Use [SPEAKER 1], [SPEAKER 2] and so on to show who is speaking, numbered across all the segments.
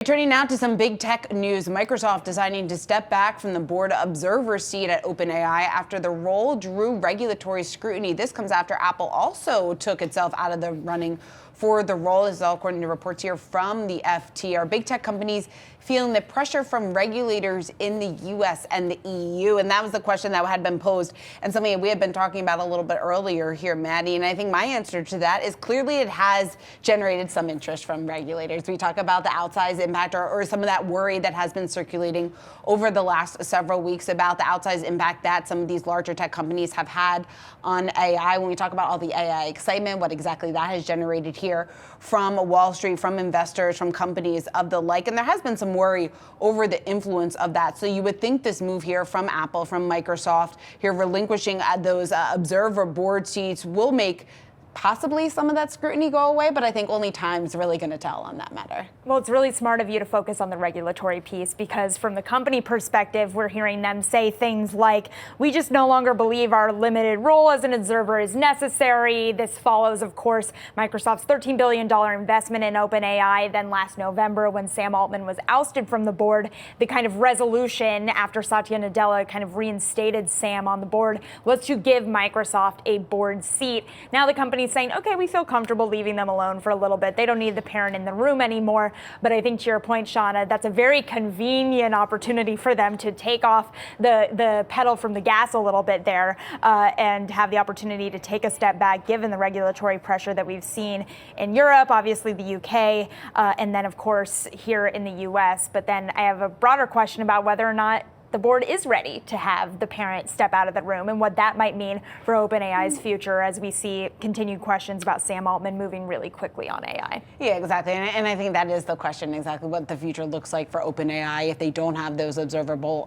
[SPEAKER 1] Turning now to some big tech news. Microsoft deciding to step back from the board observer seat at OpenAI after the role drew regulatory scrutiny. This comes after Apple also took itself out of the running for the role, as well, according to reports here from the FT. Are big tech companies feeling the pressure from regulators in the U.S. and the EU? And that was the question that had been posed, and something that we had been talking about a little bit earlier here, Maddie. And I think my answer to that is clearly it has generated some interest from regulators. We talk about the outsized impact or some of that worry that has been circulating over the last several weeks about the outsized impact that some of these larger tech companies have had on AI. When we talk about all the AI excitement, what exactly that has generated here from Wall Street, from investors, from companies of the like. And there has been some worry over the influence of that. So you would think this move here from Apple, from Microsoft, here relinquishing those observer board seats will make possibly some of that scrutiny go away, but I think only time's really going to tell on that matter.
[SPEAKER 2] Well, it's really smart of you to focus on the regulatory piece, because from the company perspective, we're hearing them say things like, we just no longer believe our limited role as an observer is necessary. This follows, of course, Microsoft's $13 billion investment in OpenAI. Then last November, when Sam Altman was ousted from the board, the kind of resolution after Satya Nadella kind of reinstated Sam on the board was to give Microsoft a board seat. Now the company saying, okay, we feel comfortable leaving them alone for a little bit. They don't need the parent in the room anymore. But I think to your point, Shauna, that's a very convenient opportunity for them to take off the pedal from the gas a little bit there and have the opportunity to take a step back, given the regulatory pressure that we've seen in Europe, obviously the UK, and then, of course, here in the US. But then I have a broader question about whether or not the board is ready to have the parent step out of the room and what that might mean for OpenAI's future as we see continued questions about Sam Altman moving really quickly on AI.
[SPEAKER 1] Yeah, exactly. And I think that is the question, exactly what the future looks like for OpenAI if they don't have those observable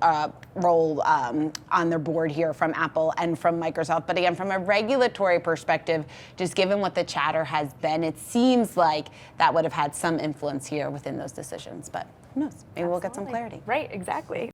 [SPEAKER 1] role on their board here from Apple and from Microsoft. But again, from a regulatory perspective, just given what the chatter has been, it seems like that would have had some influence here within those decisions. But who knows? Maybe we'll get some clarity.
[SPEAKER 2] Right, exactly.